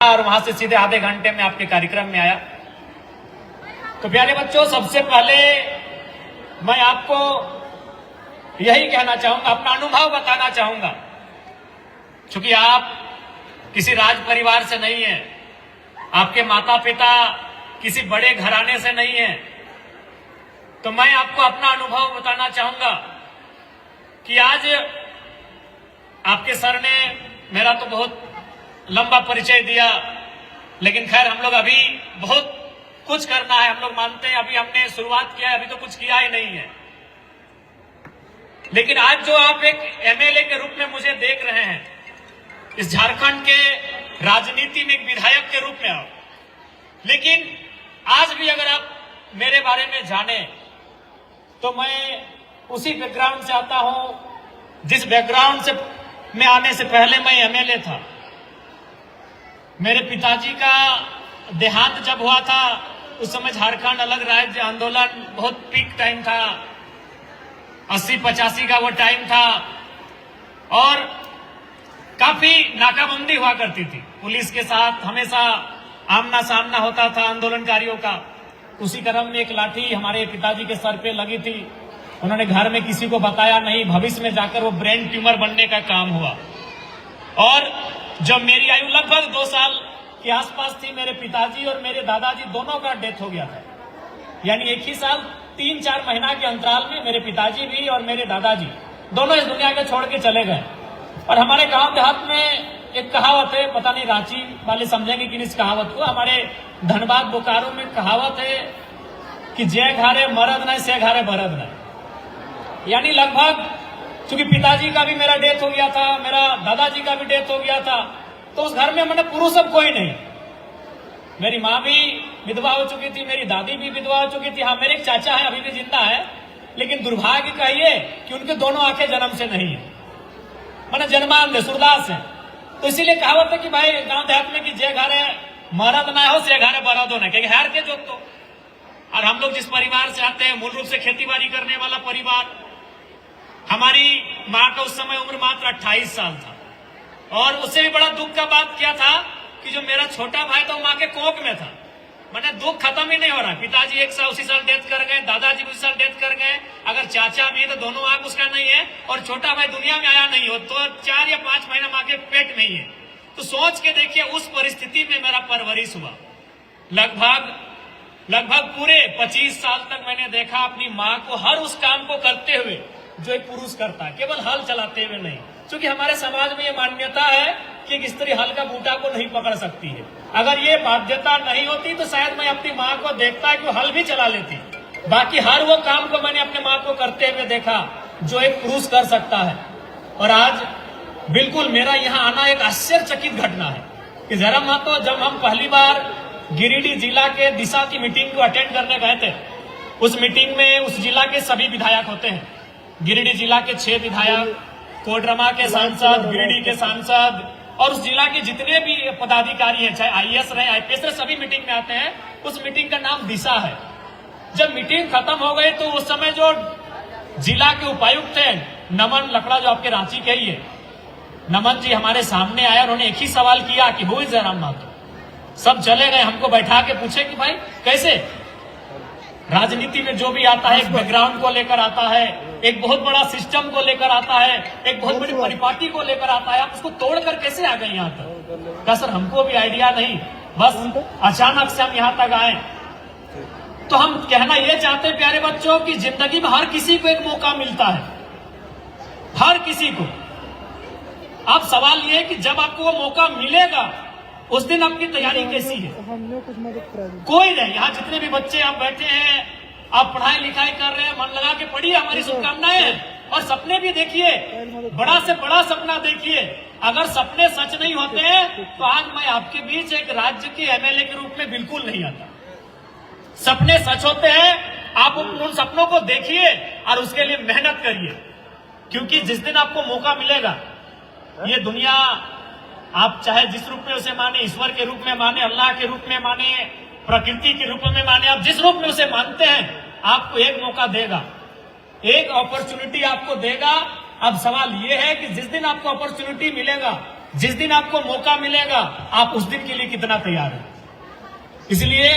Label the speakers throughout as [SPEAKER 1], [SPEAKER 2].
[SPEAKER 1] और वहां से सीधे आधे घंटे में आपके कार्यक्रम में आया। तो प्यारे बच्चों, सबसे पहले मैं आपको यही कहना चाहूंगा, अपना अनुभव बताना चाहूंगा। क्योंकि आप किसी राज परिवार से नहीं है, आपके माता पिता किसी बड़े घराने से नहीं है, तो मैं आपको अपना अनुभव बताना चाहूंगा कि आज आपके सर ने मेरा तो बहुत लंबा परिचय दिया, लेकिन खैर हम लोग अभी बहुत कुछ करना है। हम लोग मानते हैं अभी हमने शुरुआत किया है, अभी तो कुछ किया ही नहीं है। लेकिन आज जो आप एक एमएलए के रूप में मुझे देख रहे हैं, इस झारखंड के राजनीति में एक विधायक के रूप में आओ, लेकिन आज भी अगर आप मेरे बारे में जाने तो मैं उसी बैकग्राउंड से आता हूं जिस बैकग्राउंड से मैं आने से पहले मैं एमएलए था। मेरे पिताजी का देहांत जब हुआ था, उस समय झारखंड अलग राज्य आंदोलन बहुत पीक टाइम था, 80-85 का वो टाइम था, और काफी नाकाबंदी हुआ करती थी। पुलिस के साथ हमेशा आमना सामना होता था आंदोलनकारियों का। उसी क्रम में एक लाठी हमारे पिताजी के सर पे लगी थी। उन्होंने घर में किसी को बताया नहीं, भविष्य में जाकर वो ब्रेन ट्यूमर बनने का काम हुआ। और जब मेरी आयु लगभग 2 साल के आसपास थी, मेरे पिताजी और मेरे दादाजी दोनों का डेथ हो गया था। यानी एक ही साल 3-4 महीना के अंतराल में मेरे पिताजी भी और मेरे दादाजी दोनों इस दुनिया के छोड़ के चले गए। और हमारे गांव देहात में एक कहावत है, पता नहीं रांची वाले समझेंगे कि इस कहावत को, हमारे धनबाद बोकारो में कहावत है कि जय घारे मरद न से घारे बरद न। यानी लगभग, क्योंकि पिताजी का भी मेरा डेथ हो गया था, मेरा दादाजी का भी डेथ हो गया था, तो उस घर में मैंने पुरुष सब कोई नहीं। मेरी माँ भी विधवा हो चुकी थी, मेरी दादी भी विधवा हो चुकी थी। हाँ, मेरे एक चाचा है, अभी भी जिंदा है, लेकिन दुर्भाग्य कहिए कि उनके दोनों आंखें जन्म से नहीं है, मैंने जन्मांध सुरदास है। तो इसीलिए कहावत है कि भाई गांव देहात में कि जय घारे मरद ना हो से घारे बरदो ना, क्योंकि हार के जो तो। और हम लोग जिस परिवार से आते हैं, मूल रूप से खेती बाड़ी करने वाला परिवार। हमारी माँ का उस समय उम्र मात्र 28 साल था, और उससे भी बड़ा दुख का बात क्या था कि जो मेरा छोटा भाई था वो माँ के कोख में था। मैंने दुख खत्म ही नहीं हो रहा। पिताजी उसी साल डेथ कर गए, दादाजी उसी साल डेथ कर गए, अगर चाचा भी है तो दोनों आंख उसका नहीं है, और छोटा भाई दुनिया में आया नहीं हो तो 4 या 5 महीना माँ के पेट में ही है। तो सोच के देखिए, उस परिस्थिति में मेरा परवरिश हुआ। लगभग पूरे 25 साल तक मैंने देखा अपनी माँ को हर उस काम को करते हुए जो एक पुरुष करता है, केवल हल चलाते हुए नहीं। क्योंकि हमारे समाज में ये मान्यता है कि एक स्त्री हल का बूटा को नहीं पकड़ सकती है। अगर ये बाध्यता नहीं होती तो शायद मैं अपनी माँ को देखता कि वो हल भी चला लेती। बाकी हर वो काम को मैंने अपने माँ को करते हुए देखा जो एक पुरुष कर सकता है। और आज बिल्कुल मेरा यहाँ आना एक आश्चर्यचकित घटना है कि जरा माँ, तो जब हम पहली बार गिरिडीह जिला के दिशा की मीटिंग को अटेंड करने गए थे, उस मीटिंग में उस जिला के सभी विधायक होते हैं। गिरिडीह जिला के 6 विधायक, कोडरमा के सांसद, गिरिडीह के सांसद, और उस जिला के जितने भी पदाधिकारी हैं, चाहे आईएएस रहे, आईपीएस रहे, सभी मीटिंग में आते हैं। उस मीटिंग का नाम दिशा है। जब मीटिंग खत्म हो गई तो उस समय जो जिला के उपायुक्त थे नमन लकड़ा, जो आपके रांची के ही है, नमन जी हमारे सामने आए और उन्होंने एक ही सवाल किया कि हु इज जयराम महतो। सब चले गए, हमको बैठा के पूछे कि भाई कैसे। राजनीति में जो भी आता है एक बैकग्राउंड को लेकर आता है, एक बहुत बड़ा सिस्टम को लेकर आता है, एक बहुत बड़ी परिपाटी को लेकर आता है, आप उसको तोड़कर कैसे आ गए यहाँ तक। क्या सर, हमको भी आइडिया नहीं, बस अचानक से हम यहाँ तक आए। तो हम कहना ये चाहते हैं प्यारे बच्चों की जिंदगी में हर किसी को एक मौका मिलता है, हर किसी को। अब सवाल ये है कि जब आपको वो मौका मिलेगा उस दिन आपकी तैयारी कैसी है। कोई नहीं, यहाँ जितने भी बच्चे आप बैठे हैं, आप पढ़ाई लिखाई कर रहे हैं, मन लगा के पढ़िए, हमारी शुभकामनाएं हैं। और सपने भी देखिए, बड़ा से बड़ा सपना देखिए। अगर सपने सच नहीं होते हैं तो आज मैं आपके बीच एक राज्य के एमएलए के रूप में बिल्कुल नहीं आता। सपने सच होते हैं, आप उन सपनों को देखिए और उसके लिए मेहनत करिए, क्योंकि जिस दिन आपको मौका मिलेगा, ये दुनिया आप चाहे जिस रूप में उसे माने, ईश्वर के रूप में माने, अल्लाह के रूप में माने, प्रकृति के रूप में माने, आप जिस रूप में उसे मानते हैं, आपको एक मौका देगा, एक अपॉर्चुनिटी आपको देगा। अब सवाल यह है कि जिस दिन आपको अपॉर्चुनिटी मिलेगा जिस दिन आपको मौका मिलेगा आप उस दिन के लिए कितना तैयार हैं। इसलिए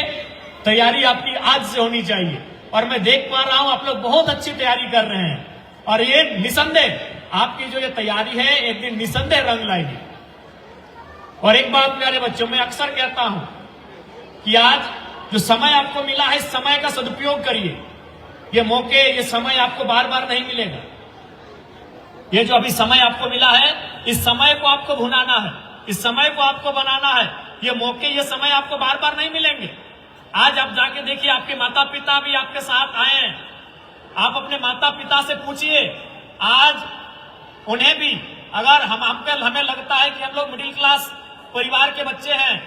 [SPEAKER 1] तैयारी आपकी आज से होनी चाहिए। और मैं देख पा रहा हूं आप लोग बहुत अच्छी तैयारी कर रहे हैं, और ये निसंदेह आपकी जो ये तैयारी है एक दिन निसंदेह रंग लाएगी। और एक बात प्यारे बच्चों, मैं अक्सर कहता हूं कि आज जो समय आपको मिला है इस समय का सदुपयोग करिए। ये मौके, ये समय आपको बार बार नहीं मिलेगा। ये जो अभी समय आपको मिला है इस समय को आपको भुनाना है, इस समय को आपको बनाना है। ये मौके, ये समय आपको बार बार नहीं मिलेंगे। आज आप जाके देखिए, आपके माता पिता भी आपके साथ आए हैं। आप अपने माता पिता से पूछिए, आज उन्हें भी अगर हमें लगता है कि हम लोग मिडिल क्लास परिवार के बच्चे हैं,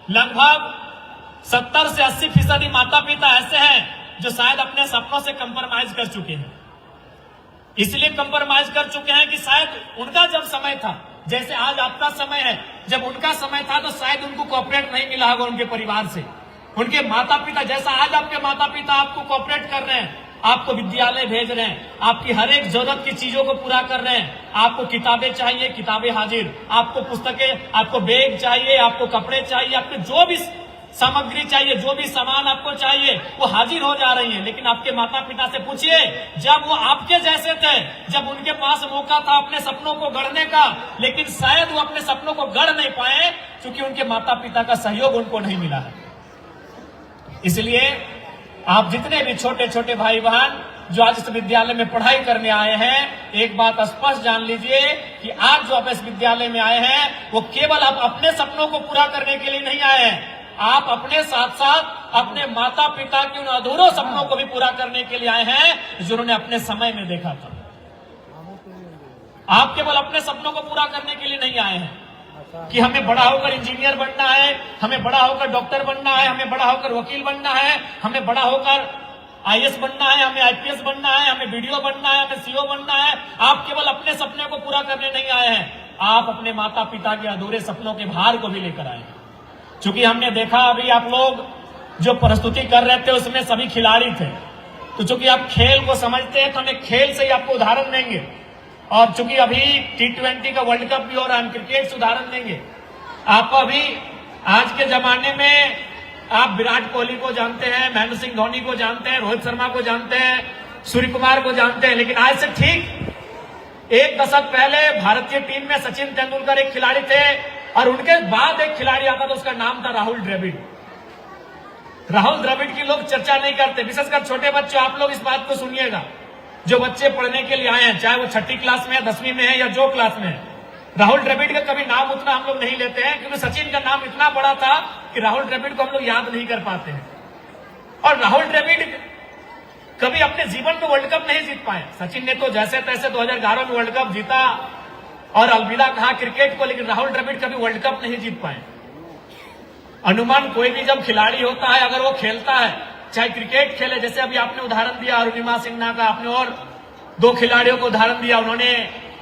[SPEAKER 1] लगभग 70 से 80% माता पिता ऐसे हैं जो शायद अपने सपनों से कंप्रोमाइज कर चुके हैं। इसलिए कंप्रोमाइज कर चुके हैं कि शायद उनका जब समय था, जैसे आज आपका समय है, जब उनका समय था तो शायद उनको कोऑपरेट नहीं मिला होगा उनके परिवार से। उनके माता पिता, जैसा आज आपके माता पिता आपको कोऑपरेट कर रहे हैं, आपको विद्यालय भेज रहे हैं, आपकी हर एक जरूरत की चीजों को पूरा कर रहे हैं। आपको किताबें चाहिए, किताबें हाजिर, आपको पुस्तकें, आपको बैग चाहिए, आपको कपड़े चाहिए, आपको जो भी सामग्री चाहिए, जो भी सामान आपको चाहिए वो हाजिर हो जा रही है। लेकिन आपके माता पिता से पूछिए, जब वो आपके जैसे थे, जब उनके पास मौका था अपने सपनों को गढ़ने का, लेकिन शायद वो अपने सपनों को गढ़ नहीं पाए क्योंकि उनके माता पिता का सहयोग उनको नहीं मिला है। इसलिए आप जितने भी छोटे छोटे भाई बहन जो आज इस विद्यालय में पढ़ाई करने आए हैं, एक बात स्पष्ट जान लीजिए कि आज जो आप इस विद्यालय में आए हैं वो केवल आप अपने सपनों को पूरा करने के लिए नहीं आए हैं, आप अपने साथ साथ अपने माता पिता के उन अधूरे सपनों को भी पूरा करने के लिए आए हैं जिन्होंने अपने समय में देखा था। आप केवल अपने सपनों को पूरा करने के लिए नहीं आए हैं कि हमें बड़ा होकर इंजीनियर बनना है, हमें बड़ा होकर डॉक्टर बनना है, हमें बड़ा होकर वकील बनना है, हमें बड़ा होकर आईएएस बनना है, हमें आईपीएस बनना है, हमें बीडीओ बनना है, हमें सीओ बनना है। आप केवल अपने सपने को पूरा करने नहीं आए हैं, आप अपने माता पिता के अधूरे सपनों के भार को भी लेकर आए हैं। चूंकि हमने देखा अभी आप लोग जो प्रस्तुति कर रहे थे उसमें सभी खिलाड़ी थे, तो चूंकि आप खेल को समझते हैं तो हमें खेल से ही आपको उदाहरण देंगे। और चूंकि अभी T20 का वर्ल्ड कप भी हो रहा है, हम क्रिकेट से उदाहरण देंगे आपको। अभी आज के जमाने में आप विराट कोहली को जानते हैं, महेंद्र सिंह धोनी को जानते हैं, रोहित शर्मा को जानते हैं, सूर्य कुमार को जानते हैं, लेकिन आज से ठीक एक दशक पहले भारतीय टीम में सचिन तेंदुलकर एक खिलाड़ी थे और उनके बाद एक खिलाड़ी आता था, उसका नाम था राहुल द्रविड़। राहुल द्रविड़ की लोग चर्चा नहीं करते, विशेषकर छोटे बच्चों। आप लोग इस बात को सुनिएगा, जो बच्चे पढ़ने के लिए आए हैं, चाहे वो 6ठी क्लास में है, 10वीं में है या जो क्लास में है, राहुल द्रविड़ का कभी नाम उतना हम लोग नहीं लेते हैं क्योंकि सचिन का नाम इतना बड़ा था कि राहुल द्रविड़ को हम लोग याद नहीं कर पाते हैं। और राहुल द्रविड़ कभी अपने जीवन में वर्ल्ड कप नहीं जीत पाए। सचिन ने तो जैसे तैसे 2011 में वर्ल्ड कप जीता और अलविदा कहा क्रिकेट को, लेकिन राहुल द्रविड़ कभी वर्ल्ड कप नहीं जीत पाए। अनुमान कोई भी जब खिलाड़ी होता है, अगर वो खेलता है, चाहे क्रिकेट खेले, जैसे अभी आपने उदाहरण दिया अरुणिमा सिन्हा का, आपने और 2 खिलाड़ियों को उदाहरण दिया, उन्होंने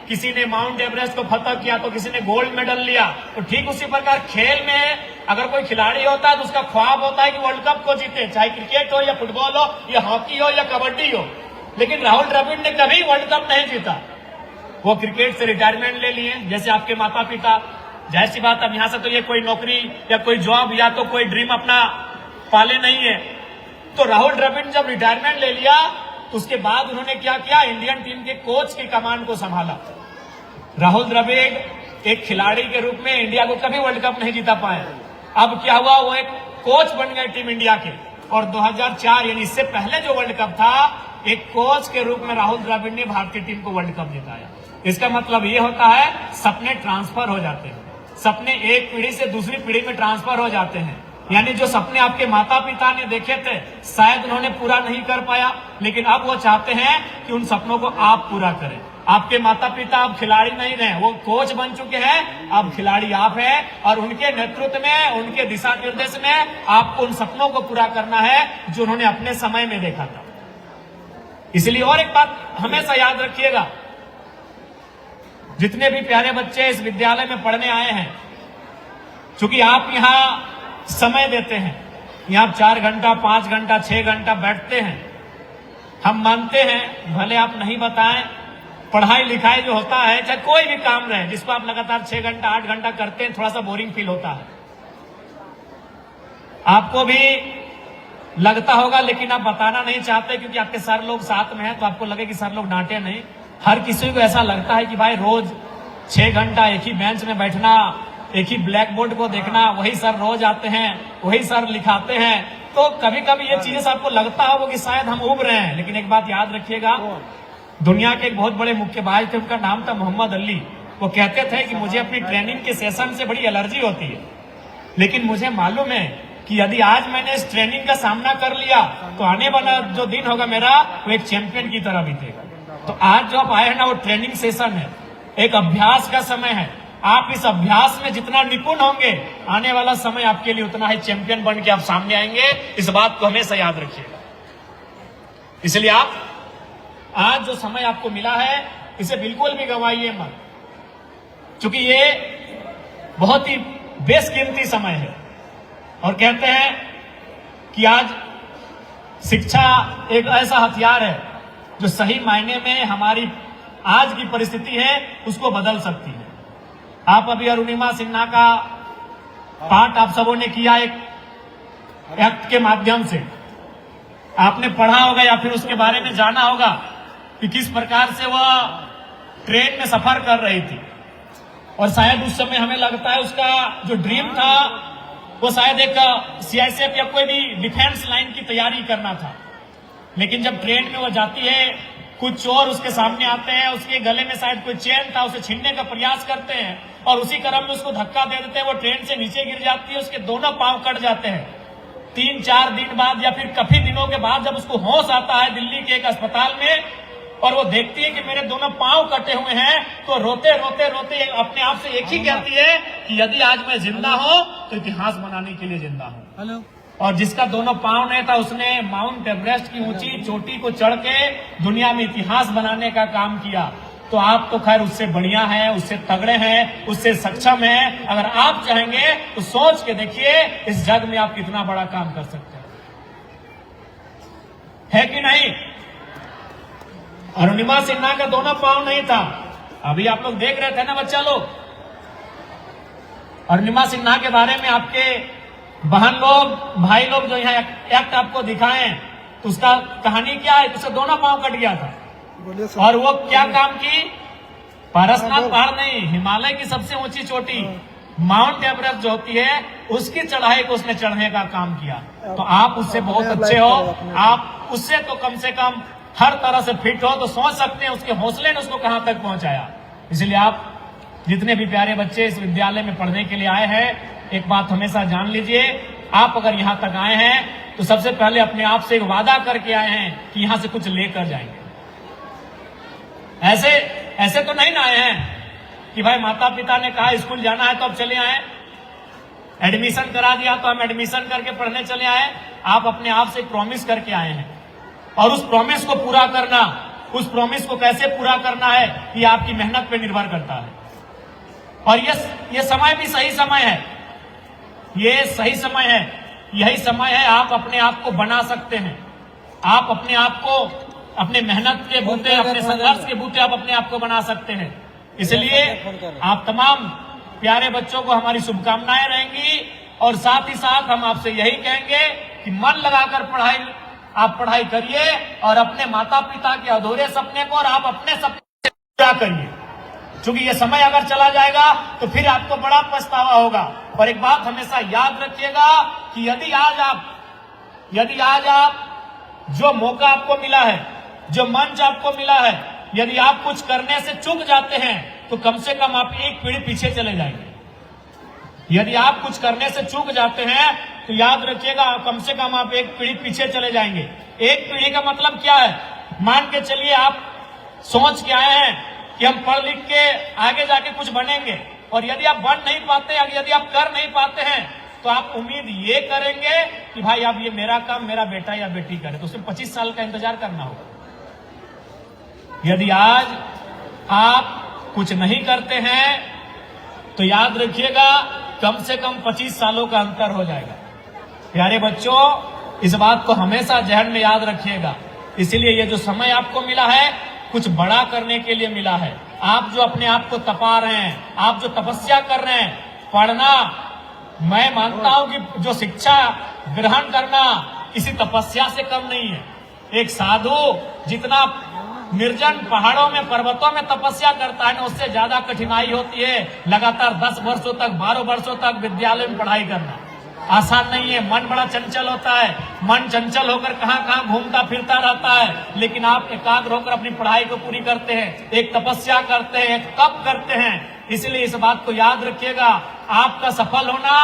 [SPEAKER 1] किसी ने माउंट एवरेस्ट को फतह किया तो किसी ने गोल्ड मेडल लिया। तो ठीक उसी प्रकार खेल में अगर कोई खिलाड़ी होता है तो उसका ख्वाब होता है कि वर्ल्ड कप को जीते, चाहे क्रिकेट हो या फुटबॉल हो या हॉकी हो या कबड्डी हो। लेकिन राहुल द्रविड़ ने कभी वर्ल्ड कप नहीं जीता। वो क्रिकेट से रिटायरमेंट ले लिए, जैसे आपके माता पिता। जाहिर सी बात, अब यहां से तो ये कोई नौकरी या कोई जॉब या तो कोई ड्रीम अपना पाले नहीं है। तो राहुल द्रविड़ जब रिटायरमेंट ले लिया तो उसके बाद उन्होंने क्या किया, इंडियन टीम के कोच की कमान को संभाला। राहुल द्रविड़ एक खिलाड़ी के रूप में इंडिया को कभी वर्ल्ड कप नहीं जीता पाए। अब क्या हुआ, वो एक कोच बन गए टीम इंडिया के। और 2004 यानी इससे पहले जो वर्ल्ड कप था, एक कोच के रूप में राहुल द्रविड़ ने भारतीय टीम को वर्ल्ड कप जिताया। इसका मतलब ये होता है सपने ट्रांसफर हो जाते हैं, सपने एक पीढ़ी से दूसरी पीढ़ी में ट्रांसफर हो जाते हैं। यानी जो सपने आपके माता पिता ने देखे थे शायद उन्होंने पूरा नहीं कर पाया, लेकिन अब वो चाहते हैं कि उन सपनों को आप पूरा करें। आपके माता पिता अब खिलाड़ी नहीं रहे, वो कोच बन चुके हैं, अब खिलाड़ी आप हैं और उनके नेतृत्व में, उनके दिशा निर्देश में आपको उन सपनों को पूरा करना है जो उन्होंने अपने समय में देखा था। इसलिए और एक बात हमेशा याद रखिएगा, जितने भी प्यारे बच्चे इस विद्यालय में पढ़ने आए हैं, क्योंकि आप यहाँ समय देते हैं, यहाँ 4 घंटा 5 घंटा 6 घंटा बैठते हैं, हम मानते हैं, भले आप नहीं बताएं, पढ़ाई लिखाई जो होता है, चाहे कोई भी काम रहे जिसको आप लगातार 6 घंटा 8 घंटा करते हैं, थोड़ा सा बोरिंग फील होता है, आपको भी लगता होगा, लेकिन आप बताना नहीं चाहते क्योंकि आपके सर लोग साथ में हैं, तो आपको लगे कि सर लोग डांटे नहीं। हर किसी को ऐसा लगता है कि भाई रोज 6 घंटा एक ही बेंच में बैठना, एक ही ब्लैक बोर्ड को देखना, वही सर रोज आते हैं, वही सर लिखाते हैं, तो कभी कभी ये चीजें आपको लगता होगा कि शायद हम उब रहे हैं। लेकिन एक बात याद रखिएगा, दुनिया के एक बहुत बड़े मुक्केबाज थे, उनका नाम था मोहम्मद अली। वो कहते थे कि मुझे अपनी ट्रेनिंग के सेशन से बड़ी एलर्जी होती है, लेकिन मुझे मालूम है कि यदि आज मैंने इस ट्रेनिंग का सामना कर लिया तो आने वाला जो दिन होगा मेरा, वो एक चैंपियन की तरह बीतेगा। तो आज जो आप आए हैं ना, वो ट्रेनिंग सेशन है, एक अभ्यास का समय है। आप इस अभ्यास में जितना निपुण होंगे, आने वाला समय आपके लिए उतना ही चैंपियन बन के आप सामने आएंगे। इस बात को हमेशा याद रखिएगा। इसलिए आप आज जो समय आपको मिला है, इसे बिल्कुल भी गंवाइए मत, क्योंकि ये बहुत ही बेशकीमती समय है। और कहते हैं कि आज शिक्षा एक ऐसा हथियार है जो सही मायने में हमारी आज की परिस्थिति है उसको बदल सकती है। आप अभी अरुणिमा सिन्हा का पाठ आप सबों ने किया एक एक्ट के माध्यम से, आपने पढ़ा होगा या फिर उसके बारे में जाना होगा कि किस प्रकार से वह ट्रेन में सफर कर रही थी। और शायद उस समय हमें लगता है उसका जो ड्रीम था वो शायद एक सीआईएसएफ या कोई भी डिफेंस लाइन की तैयारी करना था। लेकिन जब ट्रेन में वो जाती है, कुछ चोर उसके सामने आते हैं, उसके गले में शायद कोई चेन था, उसे छीनने का प्रयास करते हैं और उसी क्रम में उसको धक्का दे देते हैं। वो ट्रेन से नीचे गिर जाती है, उसके दोनों पांव कट जाते हैं। 3-4 दिन बाद या फिर काफी दिनों के बाद जब उसको होश आता है दिल्ली के एक अस्पताल में, और वो देखती है कि मेरे दोनों पांव कटे हुए हैं, तो रोते रोते रोते अपने आप से एक ही कहती है कि यदि आज मैं जिंदा हूं तो इतिहास बनाने के लिए जिंदा हूं। और जिसका दोनों पांव नहीं था, उसने माउंट एवरेस्ट की ऊंची चोटी को चढ़ के दुनिया में इतिहास बनाने का काम किया। तो आप तो खैर उससे बढ़िया हैं, उससे तगड़े हैं, उससे सक्षम हैं। अगर आप चाहेंगे तो सोच के देखिए इस जग में आप कितना बड़ा काम कर सकते हैं, है कि नहीं। अरुणिमा सिन्हा का दोनों पांव नहीं था, अभी आप लोग देख रहे थे ना बच्चा लोग। अरुणिमा सिन्हा के बारे में आपके बहन लोग, भाई लोग जो यहाँ एक्ट आपको दिखाए, तो उसका कहानी क्या है, उसका दोनों पांव कट गया था। और वो क्या काम की, पारसनाथ पहाड़ नहीं, हिमालय की सबसे ऊंची चोटी माउंट एवरेस्ट जो होती है उसकी चढ़ाई को उसने चढ़ने का काम किया। तो आप उससे बहुत अच्छे हो, आप उससे तो कम से कम हर तरह से फिट हो, तो सोच सकते हैं उसके हौसले ने उसको कहां तक पहुंचाया। इसलिए आप जितने भी प्यारे बच्चे इस विद्यालय में पढ़ने के लिए आए हैं, एक बात हमेशा जान लीजिए, आप अगर यहां तक आए हैं तो सबसे पहले अपने आप से एक वादा करके आए हैं कि यहां से कुछ लेकर जाएंगे। ऐसे तो नहीं ना आए हैं कि भाई माता पिता ने कहा स्कूल जाना है तो अब चले आए, एडमिशन करा दिया तो हम एडमिशन करके पढ़ने चले आए। आप अपने आप से प्रॉमिस करके आए हैं, और उस प्रॉमिस को पूरा करना, उस प्रॉमिस को कैसे पूरा करना है, ये आपकी मेहनत पे निर्भर करता है। और ये समय भी सही समय है, ये सही समय है, यही समय है आप अपने आप को बना सकते हैं। आप अपने आप को अपने मेहनत के बूते, अपने संघर्ष के बूते आप अपने आप को बना सकते हैं। इसलिए आप तमाम प्यारे बच्चों को हमारी शुभकामनाएं रहेंगी, और साथ ही साथ हम आपसे यही कहेंगे कि मन लगाकर आप पढ़ाई करिए और अपने माता पिता के अधूरे सपने को और आप अपने सपने पूरा करिए, क्योंकि ये समय अगर चला जाएगा तो फिर आपको बड़ा पछतावा होगा। और एक बात हमेशा याद रखिएगा कि यदि आज आप जो मौका आपको मिला है, जो मंच आपको मिला है, यदि आप कुछ करने से चूक जाते हैं तो कम से कम आप एक पीढ़ी पीछे चले जाएंगे। यदि आप कुछ करने से चूक जाते हैं तो याद रखिएगा कम से कम आप एक पीढ़ी पीछे चले जाएंगे। एक पीढ़ी का मतलब क्या है, मान के चलिए आप सोच के आए हैं कि हम पढ़ लिख के आगे जाके कुछ बनेंगे, और यदि आप बन नहीं पाते, यदि आप कर नहीं पाते हैं, तो आप उम्मीद ये करेंगे कि भाई अब ये मेरा काम मेरा बेटा या बेटी करे, तो उसमें 25 साल का इंतजार करना होगा। यदि आज आप कुछ नहीं करते हैं तो याद रखिएगा कम से कम 25 सालों का अंतर हो जाएगा। प्यारे बच्चों, इस बात को हमेशा जहन में याद रखिएगा। इसीलिए ये जो समय आपको मिला है, कुछ बड़ा करने के लिए मिला है। आप जो अपने आप को तपा रहे हैं, आप जो तपस्या कर रहे हैं, पढ़ना, मैं मानता हूं कि जो शिक्षा ग्रहण करना किसी तपस्या से कम नहीं है। एक साधु जितना निर्जन पहाड़ों में, पर्वतों में तपस्या करता है ना, उससे ज्यादा कठिनाई होती है लगातार 10 वर्षों तक, 12 वर्षों तक विद्यालय में पढ़ाई करना। आसान नहीं है। मन बड़ा चंचल होता है, मन चंचल होकर कहाँ कहाँ घूमता फिरता रहता है, लेकिन आप एकाग्र होकर अपनी पढ़ाई को पूरी करते हैं, एक तपस्या करते हैं, एक तप करते हैं। इसलिए इस बात को याद रखिएगा, आपका सफल होना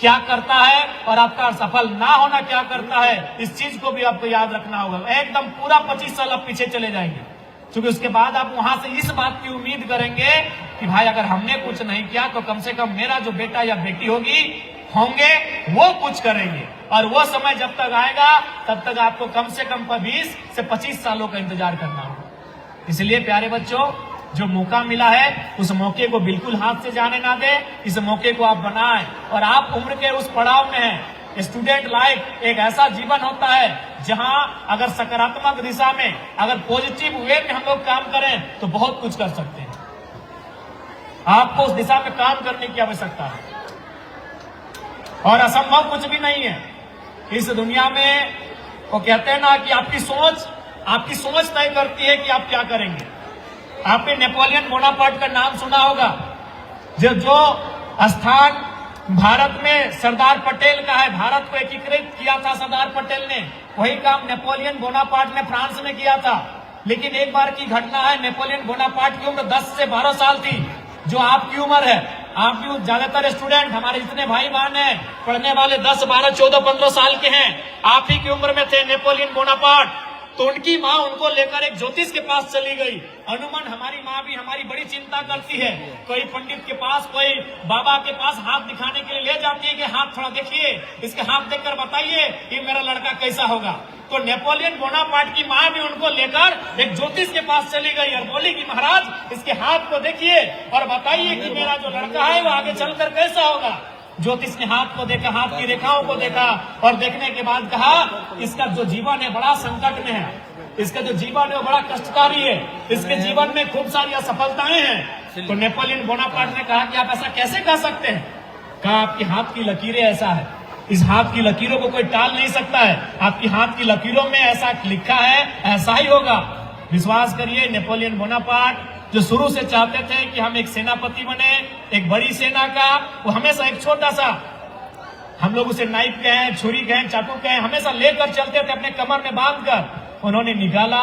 [SPEAKER 1] क्या करता है और आपका सफल ना होना क्या करता है, इस चीज को भी आपको याद रखना होगा। एकदम पूरा 25 साल आप पीछे चले जाएंगे, क्योंकि उसके बाद आप वहां से इस बात की उम्मीद करेंगे कि भाई अगर हमने कुछ नहीं किया तो कम से कम मेरा जो बेटा या बेटी होंगे वो कुछ करेंगे। और वो समय जब तक आएगा तब तक आपको कम से कम 20 से 25 सालों का इंतजार करना होगा। इसलिए प्यारे बच्चों, जो मौका मिला है उस मौके को बिल्कुल हाथ से जाने ना दे, इस मौके को आप बनाएं। और आप उम्र के उस पड़ाव में हैं। स्टूडेंट लाइफ एक ऐसा जीवन होता है जहां अगर सकारात्मक दिशा में, अगर पॉजिटिव वे में हम लोग काम करें तो बहुत कुछ कर सकते हैं। आपको उस दिशा में काम करने की आवश्यकता है और असंभव कुछ भी नहीं है इस दुनिया में। वो कहते हैं ना कि आपकी सोच तय करती है कि आप क्या करेंगे। आपने नेपोलियन बोनापार्ट का नाम सुना होगा। जो स्थान भारत में सरदार पटेल का है, भारत को एकीकृत किया था सरदार पटेल ने, वही काम नेपोलियन बोनापार्ट ने फ्रांस में किया था। लेकिन एक बार की घटना है, नेपोलियन बोनापार्ट की उम्र 10 से 12 साल थी, जो आपकी उम्र है। आप भी ज्यादातर स्टूडेंट, हमारे जितने भाई बहन हैं पढ़ने वाले, 10, 12, 14, 15 साल के हैं। आप ही की उम्र में थे नेपोलियन बोनापार्ट। तो उनकी माँ उनको लेकर एक ज्योतिष के पास चली गई। अनुमान हमारी माँ भी हमारी बड़ी चिंता करती है, कोई पंडित के पास, कोई बाबा के पास हाथ दिखाने के लिए ले जाती है कि हाथ थोड़ा देखिए, इसके हाथ देखकर बताइए कि मेरा लड़का कैसा होगा। तो नेपोलियन बोनापार्ट की माँ भी उनको लेकर एक ज्योतिष के पास चली गई और बोली कि महाराज इसके हाथ को देखिए और बताइए कि मेरा जो लड़का है वो आगे चलकर कैसा होगा। ज्योतिष ने हाथ को देखा, हाथ की रेखाओं को देखा और देखने के बाद कहा इसका जो जीवन है बड़ा संकट में है, इसका जो जीवन है वो बड़ा कष्टकारी है, इसके जीवन में खूब सारी असफलताएं हैं। तो नेपोलियन बोनापार्ट ने कहा कि आप ऐसा कैसे कह सकते हैं। कहा आपकी हाथ की लकीरें ऐसा है, इस हाथ की लकीरों को कोई टाल नहीं सकता है। आपकी हाथ की लकीरों में ऐसा लिखा है, ऐसा ही होगा। विश्वास करिए, नेपोलियन बोनापार्ट जो शुरू से चाहते थे कि हम एक सेनापति बने, एक बड़ी सेना का, वो हमेशा एक छोटा सा, हम लोग उसे नाइफ कहें, छुरी कहें, चाकू कहें, हमेशा लेकर चलते थे अपने कमर में बांधकर। उन्होंने निकाला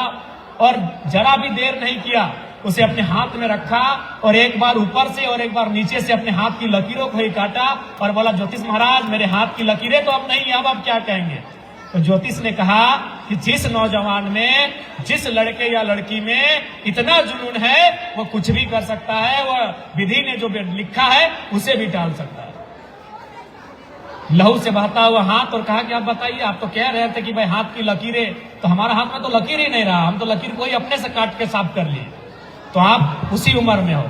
[SPEAKER 1] और जरा भी देर नहीं किया, उसे अपने हाथ में रखा और एक बार ऊपर से और एक बार नीचे से अपने हाथ की लकीरों को ही काटा और बोला ज्योतिष महाराज मेरे हाथ की लकीरें तो अब नहीं है, अब आप क्या कहेंगे। तो ज्योतिष ने कहा कि जिस नौजवान में, जिस लड़के या लड़की में इतना जुनून है वो कुछ भी कर सकता है, वह विधि ने जो लिखा है उसे भी टाल सकता है। लहू से बहता हुआ हाथ और कहा कि आप बताइए, आप तो कह रहे थे कि भाई हाथ की लकीरें, तो हमारा हाथ में तो लकीर ही नहीं रहा, हम तो लकीर को ही अपने से काट के साफ कर लिए। तो आप उसी उम्र में हो,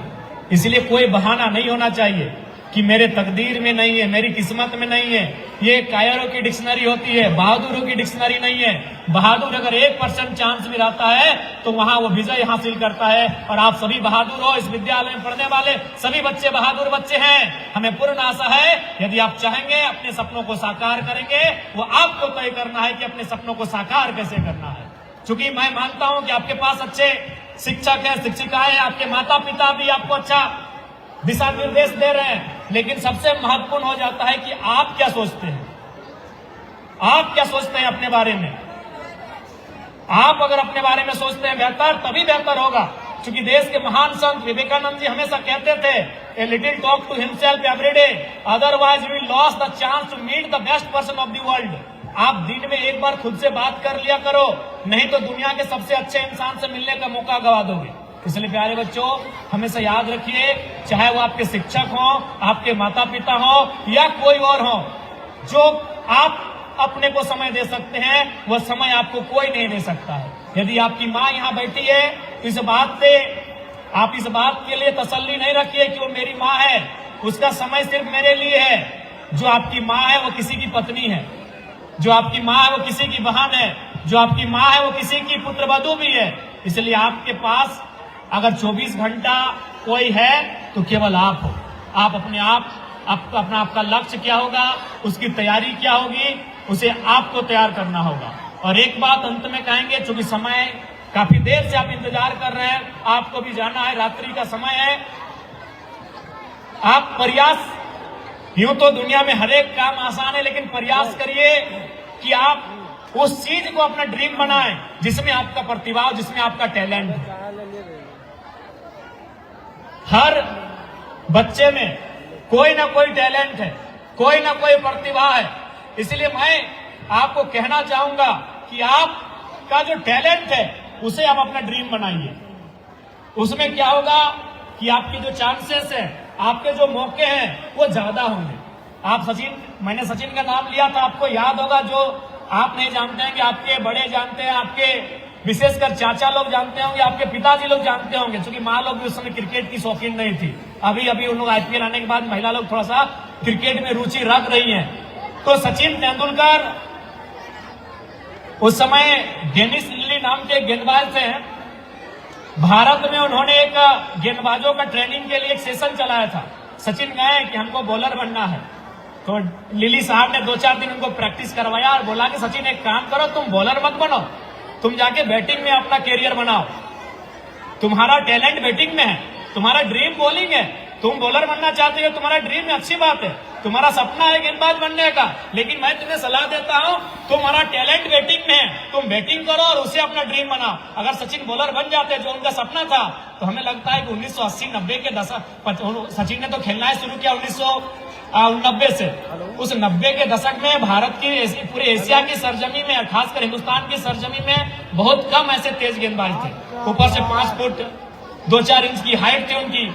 [SPEAKER 1] इसलिए कोई बहाना नहीं होना चाहिए कि मेरे तकदीर में नहीं है, मेरी किस्मत में नहीं है। ये कायरों की डिक्शनरी होती है, बहादुरों की डिक्शनरी नहीं है। बहादुर अगर 1% चांस भी रहता है तो वहां वो विजय हासिल करता है। और आप सभी बहादुर हो, इस विद्यालय में पढ़ने वाले सभी बच्चे बहादुर बच्चे हैं। हमें पूर्ण आशा है यदि आप चाहेंगे अपने सपनों को साकार करेंगे, वो आपको तय करना है कि अपने सपनों को साकार कैसे करना है। क्योंकि मैं मानता हूं कि आपके पास अच्छे शिक्षक है, शिक्षिकाएं, आपके माता पिता भी आपको अच्छा दिशा निर्देश दे रहे हैं, लेकिन सबसे महत्वपूर्ण हो जाता है कि आप क्या सोचते हैं। आप क्या सोचते हैं अपने बारे में। आप अगर अपने बारे में सोचते हैं बेहतर, तभी बेहतर होगा। क्योंकि देश के महान संत विवेकानंद जी हमेशा कहते थे, a little talk to himself every day, otherwise we loss the chance to meet the best person of the world. आप दिन में एक बार खुद से बात कर लिया करो, नहीं तो दुनिया के सबसे अच्छे इंसान से मिलने का मौका गवा दोगे। इसलिए प्यारे बच्चों, हमेशा याद रखिए, चाहे वो आपके शिक्षक हो, आपके माता पिता हो या कोई और हो, जो आप अपने को समय दे सकते हैं वह समय आपको कोई नहीं दे सकता है। यदि आपकी माँ यहाँ बैठी है तो इस बात के लिए तसल्ली नहीं रखिए कि वो मेरी माँ है, उसका समय सिर्फ मेरे लिए है। जो आपकी माँ है वो किसी की पत्नी है, जो आपकी माँ है वो किसी की बहन है, जो आपकी माँ है वो किसी की पुत्रवधू भी है। इसलिए आपके पास अगर 24 घंटा कोई है तो केवल आप हो। आप अपने अपना आपका लक्ष्य क्या होगा, उसकी तैयारी क्या होगी, उसे आपको तैयार करना होगा। और एक बात अंत में कहेंगे, चूंकि समय काफी देर से आप इंतजार कर रहे हैं, आपको भी जाना है, रात्रि का समय है। आप प्रयास, यूं तो दुनिया में हर एक काम आसान है, लेकिन प्रयास करिए कि आप उस चीज को अपना ड्रीम बनाएं जिसमें आपका प्रतिभा, जिसमें आपका टैलेंट है। हर बच्चे में कोई ना कोई टैलेंट है, कोई ना कोई प्रतिभा है। इसलिए मैं आपको कहना चाहूंगा कि आपका जो टैलेंट है उसे आप अपना ड्रीम बनाइए। उसमें क्या होगा कि आपकी जो चांसेस है, आपके जो मौके हैं वो ज्यादा होंगे। आप सचिन, मैंने सचिन का नाम लिया था, आपको याद होगा, जो आप नहीं जानते हैं कि आपके बड़े जानते हैं, आपके विशेषकर चाचा लोग जानते होंगे, आपके पिताजी लोग जानते होंगे, क्योंकि माँ लोग भी उस समय क्रिकेट की शौकीन नहीं थी। अभी उन लोग आईपीएल आने के बाद महिला लोग थोड़ा सा क्रिकेट में रुचि रख रही हैं। तो सचिन तेंदुलकर उस समय डेनिस लिली नाम के गेंदबाज थे। भारत में उन्होंने एक गेंदबाजों का ट्रेनिंग के लिए एक सेशन चलाया था। सचिन गए कि हमको बॉलर बनना है, तो लिली साहब ने 2-4 दिन उनको प्रैक्टिस करवाया और बोला कि सचिन एक काम करो, तुम बॉलर मत बनो, तुम जाके बैटिंग में अपना कैरियर बनाओ। तुम्हारा टैलेंट बैटिंग में है, तुम्हारा ड्रीम बॉलिंग है, तुम बॉलर बनना चाहते हो, तुम्हारा ड्रीम है, अच्छी बात है, तुम्हारा सपना है गेंदबाज बनने का, लेकिन मैं तुम्हें सलाह देता हूं, तुम्हारा टैलेंट बैटिंग में है, तुम बैटिंग करो और उसे अपना ड्रीम बनाओ। अगर सचिन बॉलर बन जाते जो उनका सपना था, तो हमें लगता है कि 1980-90 के दशक, सचिन ने तो खेलना है शुरू किया 1990 से। उस 90 के दशक में भारत की, पूरे एशिया की सरजमी में, खासकर हिंदुस्तान की सरजमी में बहुत कम ऐसे तेज गेंदबाज थे। ऊपर से 5 फुट 2-4 इंच की हाइट थी उनकी।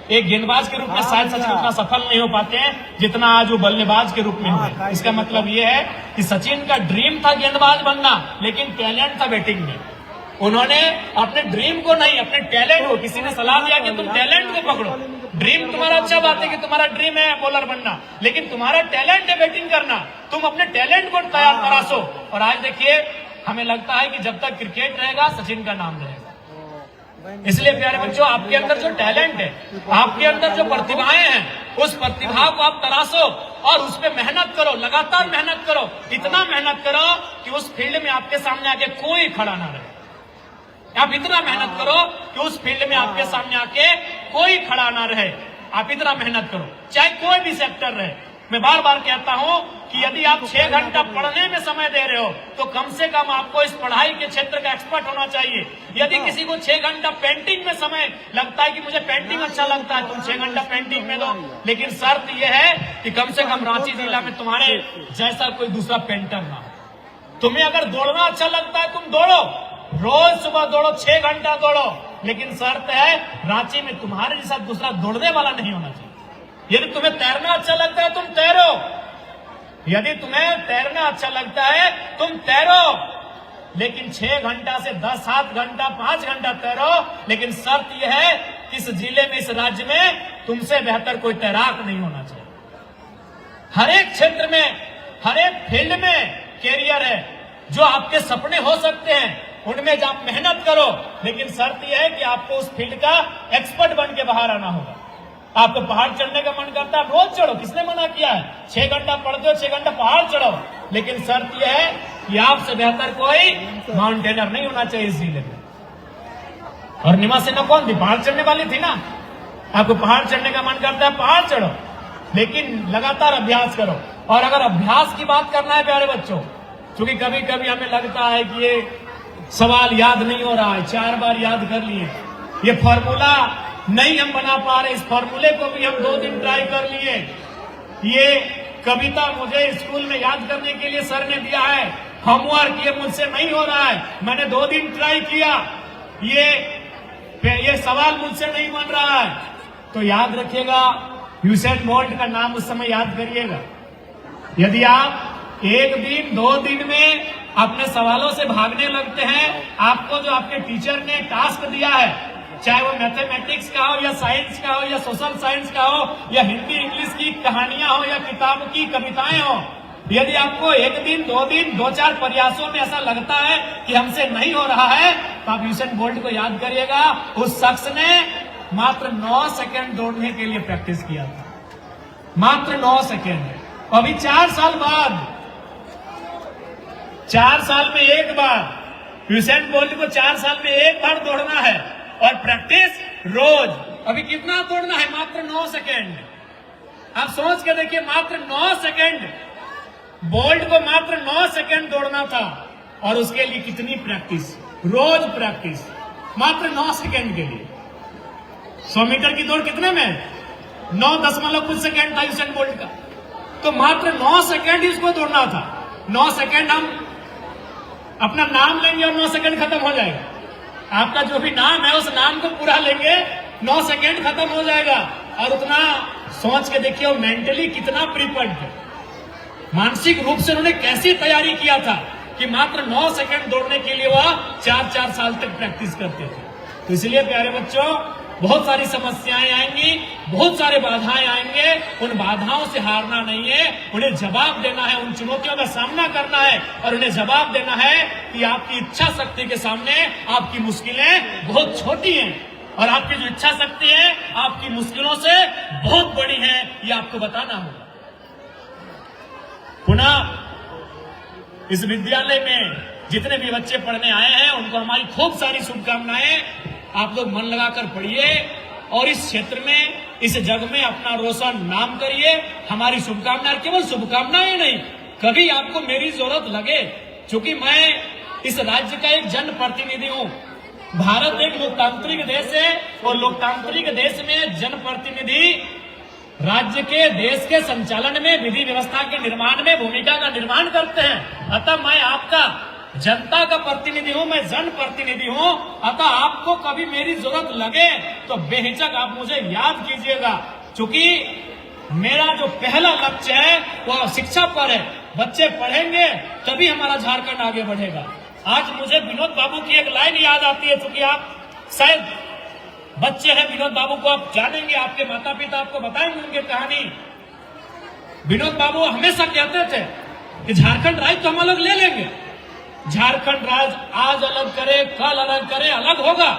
[SPEAKER 1] एक गेंदबाज के रूप में शायद सचिन उतना सफल नहीं हो पाते हैं जितना आज वो बल्लेबाज के रूप में हुए। इसका मतलब ये है कि सचिन का ड्रीम था गेंदबाज बनना, लेकिन टैलेंट था बैटिंग में। उन्होंने अपने ड्रीम को नहीं, अपने टैलेंट को, किसी ने सलाह दिया कि तुम टैलेंट को पकड़ो। ड्रीम तुम्हारा अच्छा बात है कि तुम्हारा ड्रीम है बॉलर बनना, लेकिन तुम्हारा टैलेंट है बैटिंग करना, तुम अपने टैलेंट को तैयार करासो। और आज देखिए, हमें लगता है कि जब तक क्रिकेट रहेगा सचिन का नाम रहेगा। इसलिए प्यारे बच्चों, आपके अंदर जो टैलेंट है, आपके अंदर जो प्रतिभाएं हैं, उस प्रतिभा को आप तराशो और उस पर मेहनत करो, लगातार मेहनत करो, इतना मेहनत करो कि उस फील्ड में आपके सामने आके कोई खड़ा ना रहे। आप इतना मेहनत करो कि उस फील्ड में आपके सामने आके कोई खड़ा ना रहे। आप इतना मेहनत करो, चाहे कोई भी सेक्टर रहे। मैं बार बार कहता हूं कि यदि आप 6 घंटा पढ़ने में समय दे रहे हो, तो कम से कम आपको इस पढ़ाई के क्षेत्र का एक्सपर्ट होना चाहिए। यदि किसी को 6 घंटा पेंटिंग में समय लगता है कि मुझे पेंटिंग अच्छा लगता है, तुम 6 घंटा पेंटिंग में दो, लेकिन शर्त यह है कि कम से कम रांची जिला में तुम्हारे जैसा कोई दूसरा पेंटर ना हो। तुम्हें अगर दौड़ना अच्छा लगता है, तुम दौड़ो, रोज सुबह दौड़ो, 6 घंटा दौड़ो, लेकिन शर्त है रांची में तुम्हारे जैसा दूसरा दौड़ने वाला नहीं होना चाहिए। यदि तुम्हें तैरना अच्छा लगता है, तुम तैरो। यदि तुम्हें तैरना अच्छा लगता है, तुम तैरो, लेकिन 6 घंटा से 10-7 घंटा 5 घंटा तैरो, लेकिन शर्त यह है कि इस जिले में, इस राज्य में तुमसे बेहतर कोई तैराक नहीं होना चाहिए। हर एक क्षेत्र में, हर एक फील्ड में कैरियर है, जो आपके सपने हो सकते हैं, उनमें आप मेहनत करो, लेकिन शर्त यह है कि आपको उस फील्ड का एक्सपर्ट बन के बाहर आना होगा। आपको पहाड़ चढ़ने का मन करता है, रोज चढ़ो, किसने मना किया है? 6 घंटा पढ़ते हो, 6 घंटा पहाड़ चढ़ो, लेकिन शर्त यह है कि आपसे बेहतर कोई माउंटेनर नहीं होना चाहिए इस जिले में। और निमा सिन्हा कौन थी? पहाड़ चढ़ने वाली थी ना। आपको पहाड़ चढ़ने का मन करता है, पहाड़ चढ़ो, लेकिन लगातार अभ्यास करो। और अगर अभ्यास की बात करना है प्यारे बच्चों, क्योंकि कभी कभी हमें लगता है कि ये सवाल याद नहीं हो रहा है, 4 बार याद कर लिए, ये फॉर्मूला नहीं हम बना पा रहे, इस फॉर्मूले को भी हम 2 दिन ट्राई कर लिए, ये कविता मुझे स्कूल में याद करने के लिए सर ने दिया है, होमवर्क ये मुझसे नहीं हो रहा है, मैंने 2 दिन ट्राई किया, ये सवाल मुझसे नहीं बन रहा है, तो याद रखिएगा, यूसेन बोल्ट का नाम उस समय याद करिएगा। यदि आप 1 दिन 2 दिन में अपने सवालों से भागने लगते हैं, आपको जो आपके टीचर ने टास्क दिया है, चाहे वो मैथमेटिक्स का हो या साइंस का हो या सोशल साइंस का हो या हिंदी इंग्लिश की कहानियां हो या किताब की कविताएं हो, यदि आपको एक दिन, 2 दिन, 2-4 प्रयासों में ऐसा लगता है कि हमसे नहीं हो रहा है, तो आप यूसेन बोल्ट को याद करिएगा। उस शख्स ने मात्र 9 सेकंड दौड़ने के लिए प्रैक्टिस किया था, मात्र 9 सेकंड। अभी 4 साल बाद, 4 साल में एक बार यूसेन बोल्ट को 4 साल में एक बार दौड़ना है और प्रैक्टिस रोज। अभी कितना दौड़ना है? मात्र 9 सेकंड। आप सोच के देखिए, मात्र 9 सेकंड। बोल्ट को मात्र 9 सेकंड दौड़ना था और उसके लिए कितनी प्रैक्टिस, रोज प्रैक्टिस, मात्र 9 सेकंड के लिए। 100 मीटर की दौड़ कितने में? 9 कुछ सेकंड था यूसेन बोल्ट का, तो मात्र 9 सेकंड ही उसको दौड़ना था। 9 सेकंड हम अपना नाम लेंगे और 9 सेकंड खत्म हो जाएगा। आपका जो भी नाम है उस नाम को पूरा लेंगे, 9 सेकंड खत्म हो जाएगा। और उतना सोच के देखिए, वो मेंटली कितना प्रिपेयर्ड थे, मानसिक रूप से उन्होंने कैसी तैयारी किया था कि मात्र 9 सेकंड दौड़ने के लिए वह 4-4 साल तक प्रैक्टिस करते थे। तो इसलिए प्यारे बच्चों, बहुत सारी समस्याएं आएंगी, बहुत सारे बाधाएं आएंगे। उन बाधाओं से हारना नहीं है, उन्हें जवाब देना है, उन चुनौतियों का सामना करना है और उन्हें जवाब देना है कि आपकी इच्छा शक्ति के सामने आपकी मुश्किलें बहुत छोटी हैं और आपकी जो इच्छा शक्ति है आपकी मुश्किलों से बहुत बड़ी है, ये आपको बताना होगा। पुनः इस विद्यालय में जितने भी बच्चे पढ़ने आए हैं उनको हमारी खूब सारी शुभकामनाएं। आप लोग मन लगाकर पढ़िए और इस क्षेत्र में, इस जग में अपना रोशन नाम करिए। हमारी शुभकामनाएं, केवल शुभकामनाएं नहीं, कभी आपको मेरी जरूरत लगे, क्योंकि मैं इस राज्य का एक जनप्रतिनिधि हूं। भारत एक लोकतांत्रिक देश है और लोकतांत्रिक देश में जनप्रतिनिधि राज्य के, देश के संचालन में, विधि व्यवस्था के निर्माण में भूमिका का निर्माण करते हैं। अतः मैं आपका जनता का प्रतिनिधि हूं, मैं जनप्रतिनिधि हूं। अतः आपको कभी मेरी जरूरत लगे तो बेहिचक आप मुझे याद कीजिएगा, क्योंकि मेरा जो पहला लक्ष्य है वह शिक्षा पर है। बच्चे पढ़ेंगे तभी हमारा झारखंड आगे बढ़ेगा। आज मुझे विनोद बाबू की एक लाइन याद आती है, क्योंकि आप शायद बच्चे हैं, विनोद बाबू को आप जानेंगे, आपके माता पिता आपको बताएंगे उनकी कहानी। विनोद बाबू हमेशा कहते थे कि झारखंड राज्य तो हम अलग ले लेंगे, झारखंड राज्य आज अलग करे, कल अलग करे, अलग होगा।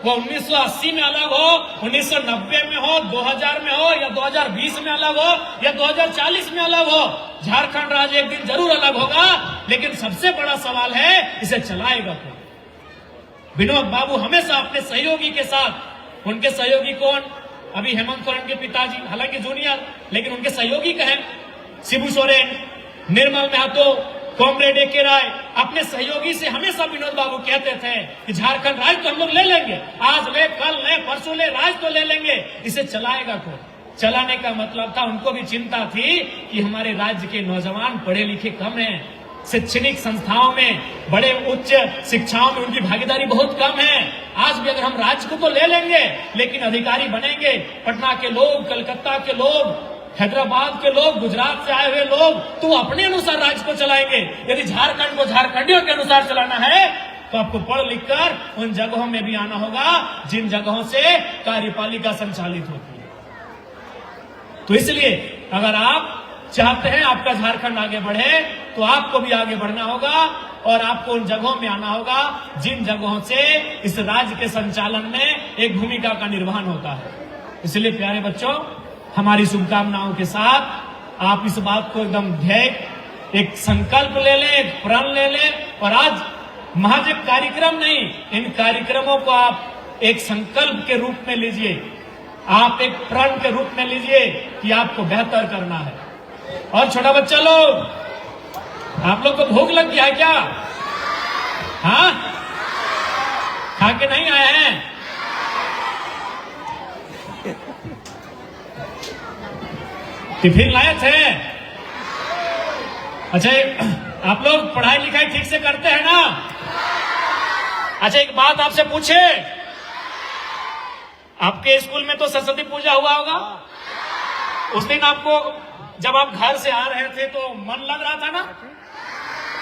[SPEAKER 1] वो 1980 में अलग हो, 1990 में हो, 2000 में हो या 2020 में अलग हो या 2040 में अलग हो, झारखंड राज्य एक दिन जरूर अलग होगा। लेकिन सबसे बड़ा सवाल है, इसे चलाएगा कौन? विनोद बाबू हमेशा अपने सहयोगी के साथ, उनके सहयोगी कौन? अभी हेमंत सोरेन के पिताजी, हालांकि जूनियर, लेकिन उनके सहयोगी कहें शिबू सोरेन, निर्मल महतो, कॉमरेड ए के राय, अपने सहयोगी से हमेशा विनोद बाबू कहते थे कि झारखंड राज्य तो हम लोग ले लेंगे, आज ले, कल ले, परसों ले, राज्य तो ले लेंगे, इसे चलाएगा कौन? चलाने का मतलब था, उनको भी चिंता थी कि हमारे राज्य के नौजवान पढ़े लिखे कम हैं, शैक्षणिक संस्थाओं में, बड़े उच्च शिक्षाओं में उनकी भागीदारी बहुत कम है। आज भी अगर हम राज्य को तो ले लेंगे, लेकिन अधिकारी बनेंगे पटना के लोग, कलकत्ता के लोग, हैदराबाद के लोग, गुजरात से आए हुए लोग, तो अपने अनुसार राज्य को चलाएंगे। यदि झारखंड को झारखंडियों के अनुसार चलाना है तो आपको पढ़ लिख कर उन जगहों में भी आना होगा जिन जगहों से कार्यपालिका संचालित होती है। तो इसलिए अगर आप चाहते हैं आपका झारखंड आगे बढ़े, तो आपको भी आगे बढ़ना होगा और आपको उन जगहों में आना होगा जिन जगहों से इस राज्य के संचालन में एक भूमिका का निर्वहन होता है। इसलिए प्यारे बच्चों, हमारी शुभकामनाओं के साथ आप इस बात को एकदम ध्येय, एक संकल्प ले लें, एक प्रण ले लें। और आज महज एक कार्यक्रम नहीं, इन कार्यक्रमों को आप एक संकल्प के रूप में लीजिए, आप एक प्रण के रूप में लीजिए कि आपको बेहतर करना है। और छोटा बच्चा लोग, आप लोग को भूख लग गया है क्या? हाँ, खा के नहीं आए हैं? टिफिन लाए थे? अच्छा, आप लोग पढ़ाई लिखाई ठीक से करते हैं ना? अच्छा, एक बात आपसे पूछे, आपके स्कूल में तो सरस्वती पूजा हुआ होगा। उस दिन आपको, जब आप घर से आ रहे थे तो मन लग रहा था ना?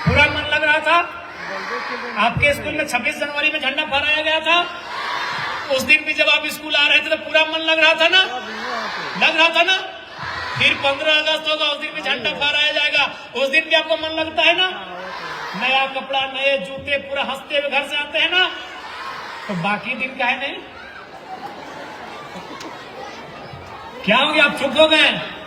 [SPEAKER 1] पूरा मन लग रहा था? आपके स्कूल में 26 जनवरी में झंडा फहराया गया था, उस दिन भी जब आप स्कूल आ रहे थे तो पूरा मन लग रहा था ना? लग रहा था ना? फिर 15 अगस्त होगा, उस दिन भी झंडा फहराया जाएगा, उस दिन आपको मन लगता है ना? नया कपड़ा, नए जूते, पूरा हंसते हुए घर से आते हैं ना? तो बाकी दिन का है नहीं? क्या हो गया, आप चुप हो गए?